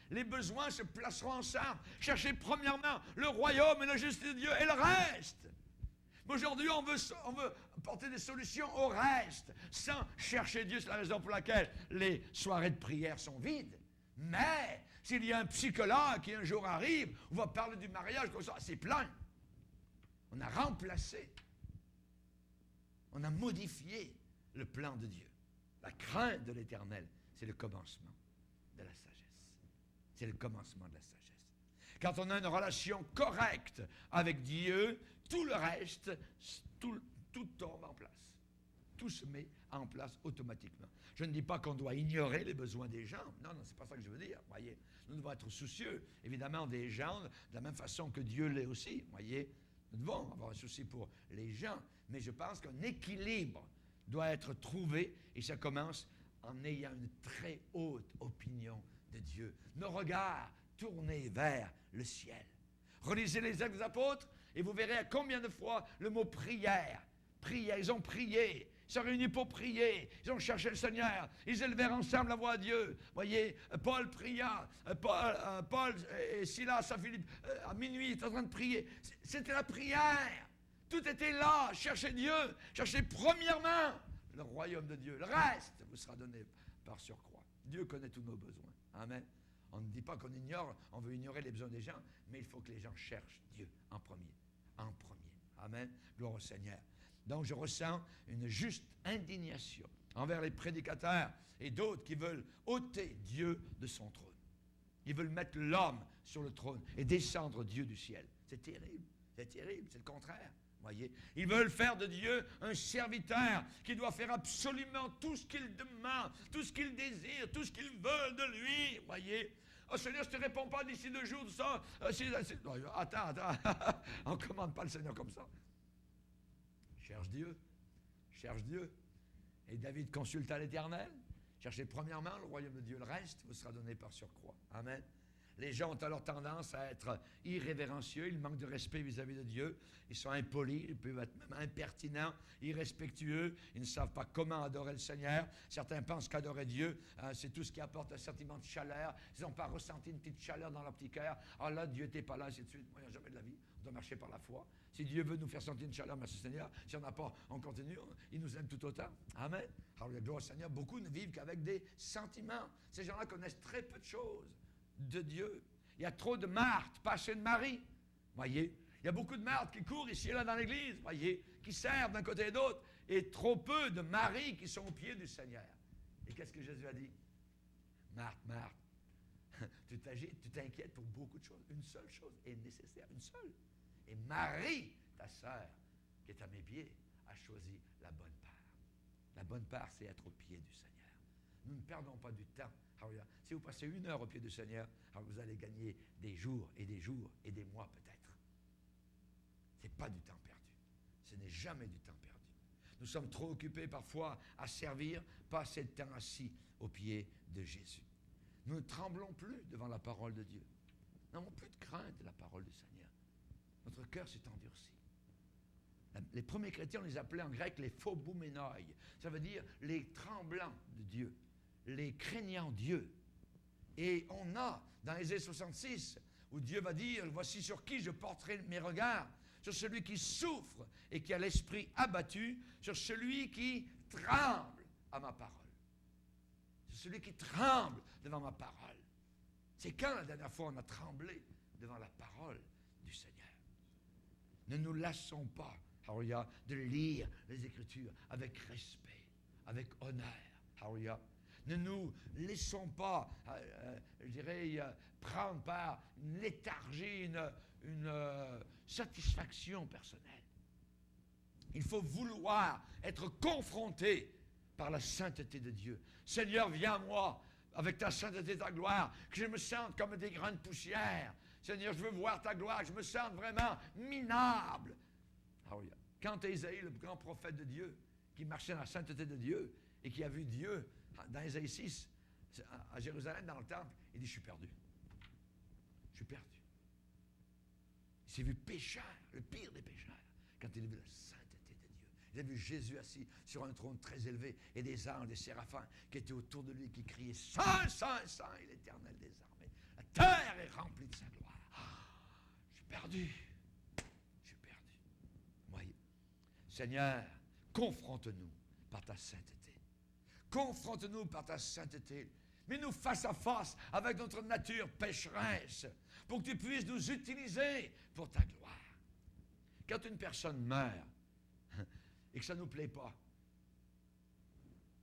Les besoins se placeront ensemble. Cherchez premièrement le royaume et la justice de Dieu et le reste. Mais aujourd'hui, on veut apporter des solutions au reste sans chercher Dieu. C'est la raison pour laquelle les soirées de prière sont vides. Mais s'il y a un psychologue qui un jour arrive, on va parler du mariage comme ça, c'est plein. On a remplacé, on a modifié le plan de Dieu. La crainte de l'Éternel, c'est le commencement de la sagesse. C'est le commencement de la sagesse. Quand on a une relation correcte avec Dieu, tout le reste, tout tombe en place. Tout se met en place automatiquement. Je ne dis pas qu'on doit ignorer les besoins des gens. Non, c'est pas ça que je veux dire. Voyez, nous devons être soucieux, évidemment, des gens, de la même façon que Dieu l'est aussi. Voyez, nous devons avoir un souci pour les gens, mais je pense qu'un équilibre doit être trouvé, et ça commence en ayant une très haute opinion de Dieu. Nos regards tournés vers le ciel. Relisez les Actes des Apôtres, et vous verrez à combien de fois le mot prière. Prière, ils ont prié, ils sont réunis pour prier, ils ont cherché le Seigneur, ils élevèrent ensemble la voix à Dieu. Voyez, Paul pria, Paul et Silas à Philippe, à minuit, ils étaient en train de prier. C'était la prière. Tout était là. Cherchez Dieu. Cherchez premièrement le royaume de Dieu. Le reste vous sera donné par surcroît. Dieu connaît tous nos besoins. Amen. On ne dit pas qu'on ignore, on veut ignorer les besoins des gens, mais il faut que les gens cherchent Dieu en premier. En premier. Amen. Gloire au Seigneur. Donc je ressens une juste indignation envers les prédicateurs et d'autres qui veulent ôter Dieu de son trône. Ils veulent mettre l'homme sur le trône et descendre Dieu du ciel. C'est terrible. C'est terrible. C'est le contraire. Voyez, ils veulent faire de Dieu un serviteur qui doit faire absolument tout ce qu'il demande, tout ce qu'il désire, tout ce qu'il veut de lui. Voyez, oh Seigneur, je ne te réponds pas d'ici 2 jours de ça. Attends, on ne commande pas le Seigneur comme ça. Cherche Dieu, cherche Dieu. Et David consulta l'Éternel. Cherchez premièrement le royaume de Dieu, le reste vous sera donné par surcroît. Amen. Les gens ont alors tendance à être irrévérencieux, ils manquent de respect vis-à-vis de Dieu, ils sont impolis, ils peuvent être même impertinents, irrespectueux, ils ne savent pas comment adorer le Seigneur. Certains pensent qu'adorer Dieu, c'est tout ce qui apporte un sentiment de chaleur. Ils n'ont pas ressenti une petite chaleur dans leur petit cœur. Ah là, Dieu n'était pas là, ainsi de suite. Moi, il n'y a jamais de la vie. On doit marcher par la foi. Si Dieu veut nous faire sentir une chaleur, merci Seigneur. Si on n'a pas, on continue. Il nous aime tout autant. Amen. Alors, la gloire au Seigneur, beaucoup ne vivent qu'avec des sentiments. Ces gens-là connaissent très peu de choses de Dieu. Il y a trop de Marthe, pas assez de Marie. Voyez, il y a beaucoup de Marthe qui courent ici et là dans l'église, voyez, qui servent d'un côté et d'autre, et trop peu de Marie qui sont aux pieds du Seigneur. Et qu'est-ce que Jésus a dit? Marthe, Marthe, tu t'inquiètes pour beaucoup de choses. Une seule chose est nécessaire, une seule. Et Marie, ta sœur, qui est à mes pieds, a choisi la bonne part. La bonne part, c'est être aux pieds du Seigneur. Nous ne perdons pas du temps Alléluia. Si vous passez 1 heure au pied du Seigneur, alors vous allez gagner des jours et des jours et des mois peut-être. Ce n'est pas du temps perdu. Ce n'est jamais du temps perdu. Nous sommes trop occupés parfois à servir, pas assez de temps assis au pied de Jésus. Nous ne tremblons plus devant la parole de Dieu. Nous n'avons plus de crainte de la parole du Seigneur. Notre cœur s'est endurci. Les premiers chrétiens, on les appelait en grec les phobouménoi. Ça veut dire les tremblants de Dieu, les craignants Dieu. Et on a, dans Ésaïe 66, où Dieu va dire, voici sur qui je porterai mes regards, sur celui qui souffre et qui a l'esprit abattu, sur celui qui tremble à ma parole. Sur celui qui tremble devant ma parole. C'est quand la dernière fois on a tremblé devant la parole du Seigneur? Ne nous lassons pas, alléluia, de lire les Écritures avec respect, avec honneur, alléluia. Ne nous laissons pas, je dirais, prendre par une léthargie, une satisfaction personnelle. Il faut vouloir être confronté par la sainteté de Dieu. Seigneur, viens à moi avec ta sainteté et ta gloire, que je me sente comme des grains de poussière. Seigneur, je veux voir ta gloire, que je me sente vraiment minable. Alléluia. Quand Ésaïe, le grand prophète de Dieu, qui marchait dans la sainteté de Dieu et qui a vu Dieu dans Ésaïe 6, à Jérusalem, dans le temple, il dit, je suis perdu. Je suis perdu. Il s'est vu pécheur, le pire des pécheurs, quand il a vu la sainteté de Dieu. Il a vu Jésus assis sur un trône très élevé et des anges, des séraphins qui étaient autour de lui, qui criaient, Saint, Saint, Saint, et l'Éternel des armées. La terre est remplie de sa gloire. Je suis perdu. Je suis perdu. Voyez. Seigneur, confronte-nous par ta sainteté. Confronte-nous par ta sainteté. Mets-nous face à face avec notre nature pécheresse pour que tu puisses nous utiliser pour ta gloire. Quand une personne meurt et que ça ne nous plaît pas,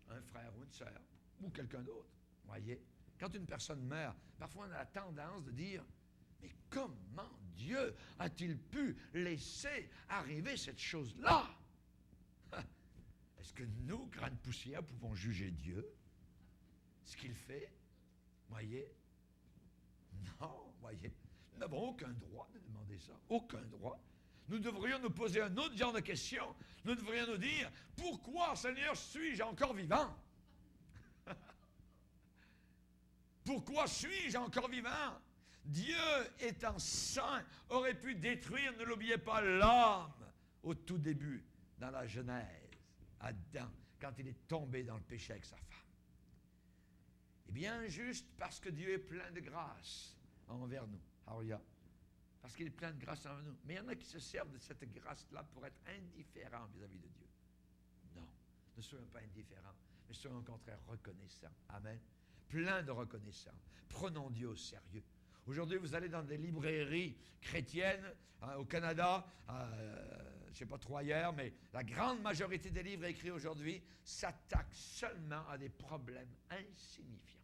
un frère ou une sœur ou quelqu'un d'autre, voyez, quand une personne meurt, parfois on a la tendance de dire, mais comment Dieu a-t-il pu laisser arriver cette chose-là? Est-ce que nous, grains de poussière, pouvons juger Dieu? Ce qu'il fait? Voyez? Non, voyez. Nous n'avons aucun droit de demander ça. Aucun droit. Nous devrions nous poser un autre genre de question. Nous devrions nous dire, pourquoi, Seigneur, suis-je encore vivant? Pourquoi suis-je encore vivant? Dieu, étant saint, aurait pu détruire, ne l'oubliez pas, l'homme au tout début, dans la Genèse. Adam, quand il est tombé dans le péché avec sa femme. Eh bien, juste parce que Dieu est plein de grâce envers nous. Alléluia. Parce qu'il est plein de grâce envers nous. Mais il y en a qui se servent de cette grâce-là pour être indifférents vis-à-vis de Dieu. Non, ne soyons pas indifférents, mais soyons au contraire reconnaissants. Amen. Plein de reconnaissance. Prenons Dieu au sérieux. Aujourd'hui, vous allez dans des librairies chrétiennes au Canada, je ne sais pas trop ailleurs, mais la grande majorité des livres écrits aujourd'hui s'attaquent seulement à des problèmes insignifiants.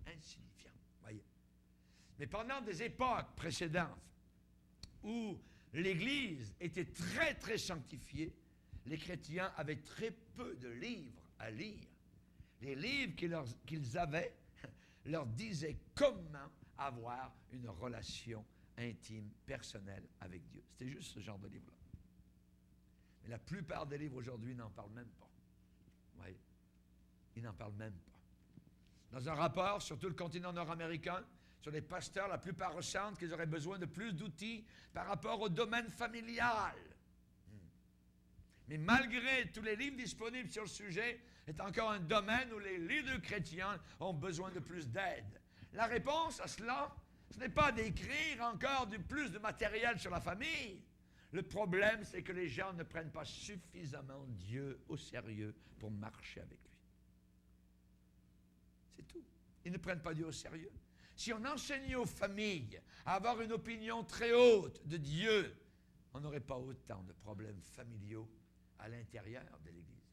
Insignifiants, voyez. Mais pendant des époques précédentes où l'Église était très, très sanctifiée, les chrétiens avaient très peu de livres à lire. Les livres qu'ils avaient leur disaient comment avoir une relation intime, personnelle avec Dieu. C'était juste ce genre de livre-là. Mais la plupart des livres aujourd'hui n'en parlent même pas. Oui, ils n'en parlent même pas. Dans un rapport sur tout le continent nord-américain, sur les pasteurs, la plupart ressentent qu'ils auraient besoin de plus d'outils par rapport au domaine familial. Mais malgré tous les livres disponibles sur le sujet, c'est encore un domaine où les leaders chrétiens ont besoin de plus d'aide. La réponse à cela, ce n'est pas d'écrire encore plus de matériel sur la famille. Le problème, c'est que les gens ne prennent pas suffisamment Dieu au sérieux pour marcher avec lui. C'est tout. Ils ne prennent pas Dieu au sérieux. Si on enseignait aux familles à avoir une opinion très haute de Dieu, on n'aurait pas autant de problèmes familiaux à l'intérieur de l'Église.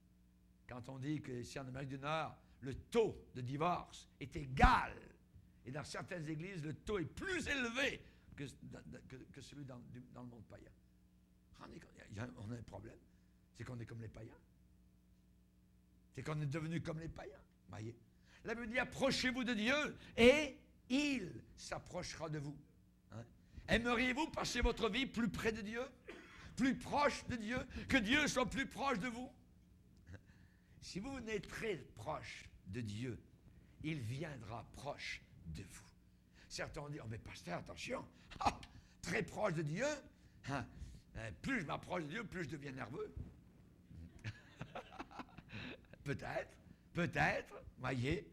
Quand on dit que ici en Amérique du Nord, le taux de divorce est égal, et dans certaines églises, le taux est plus élevé que celui dans le monde païen. On a un problème. C'est qu'on est comme les païens. C'est qu'on est devenu comme les païens. Voyez. La Bible dit, approchez-vous de Dieu et il s'approchera de vous. Hein? Aimeriez-vous passer votre vie plus près de Dieu? Plus proche de Dieu? Que Dieu soit plus proche de vous? Si vous venez très proche de Dieu, il viendra proche de vous. Certains disent, oh mais pasteur, attention, très proche de Dieu, plus je m'approche de Dieu, plus je deviens nerveux. Peut-être, voyez.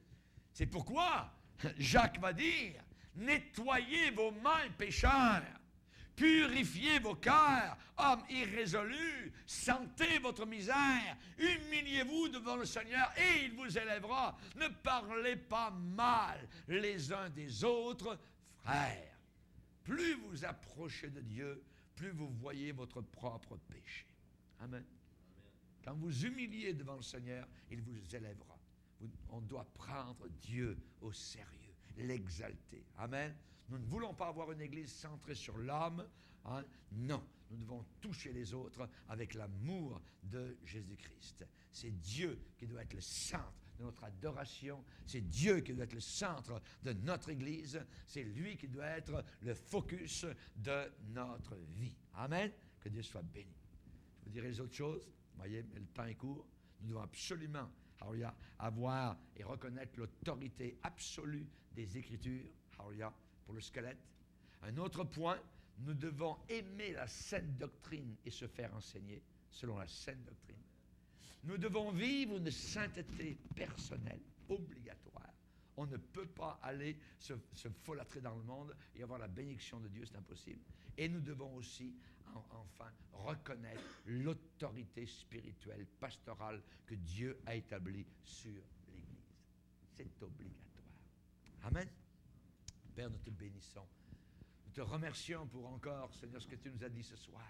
C'est pourquoi Jacques va dire, nettoyez vos mains pécheurs, purifiez vos cœurs, hommes irrésolus, sentez votre misère, humiliez-vous devant le Seigneur et il vous élèvera. Ne parlez pas mal les uns des autres, frères. Plus vous approchez de Dieu, plus vous voyez votre propre péché. Amen. Quand vous humiliez devant le Seigneur, il vous élèvera. On doit prendre Dieu au sérieux, l'exalter. Amen. Nous ne voulons pas avoir une église centrée sur l'homme. Hein? Non, nous devons toucher les autres avec l'amour de Jésus-Christ. C'est Dieu qui doit être le centre de notre adoration. C'est Dieu qui doit être le centre de notre église. C'est lui qui doit être le focus de notre vie. Amen. Que Dieu soit béni. Je vous dirai les autres choses. Vous voyez, mais le temps est court. Nous devons absolument avoir et reconnaître l'autorité absolue des Écritures. Pour le squelette. Un autre point, nous devons aimer la saine doctrine et se faire enseigner selon la saine doctrine. Nous devons vivre une sainteté personnelle obligatoire. On ne peut pas aller se folâtrer dans le monde et avoir la bénédiction de Dieu, c'est impossible. Et nous devons aussi, enfin, reconnaître l'autorité spirituelle, pastorale que Dieu a établie sur l'Église. C'est obligatoire. Amen. Père, nous te bénissons. Nous te remercions pour encore, Seigneur, ce que tu nous as dit ce soir.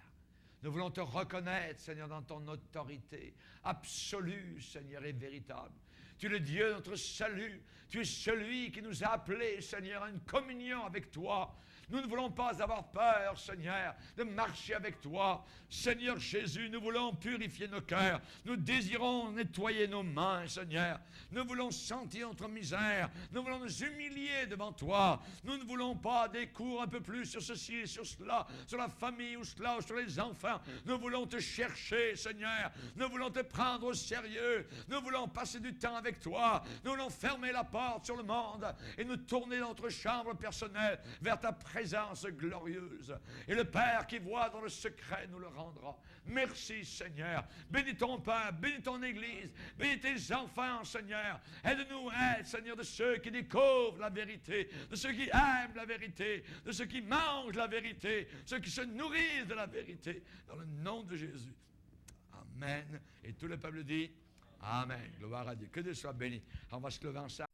Nous voulons te reconnaître, Seigneur, dans ton autorité absolue, Seigneur, et véritable. Tu es le Dieu de notre salut. Tu es celui qui nous a appelés, Seigneur, à une communion avec toi. Nous ne voulons pas avoir peur, Seigneur, de marcher avec toi. Seigneur Jésus, nous voulons purifier nos cœurs. Nous désirons nettoyer nos mains, Seigneur. Nous voulons sentir notre misère. Nous voulons nous humilier devant toi. Nous ne voulons pas des cours un peu plus sur ceci et sur cela, sur la famille ou cela, ou sur les enfants. Nous voulons te chercher, Seigneur. Nous voulons te prendre au sérieux. Nous voulons passer du temps avec toi. Nous voulons fermer la porte sur le monde et nous tourner dans notre chambre personnelle vers ta présence glorieuse. Et le Père qui voit dans le secret nous le rendra. Merci, Seigneur. Bénis ton Père, bénis ton Église, bénis tes enfants, Seigneur. Aide-nous à être, Seigneur, de ceux qui découvrent la vérité, de ceux qui aiment la vérité, de ceux qui mangent la vérité, ceux qui se nourrissent de la vérité. Dans le nom de Jésus. Amen. Et tout le peuple dit Amen. Gloire à Dieu. Que Dieu soit béni. On va se lever ensemble.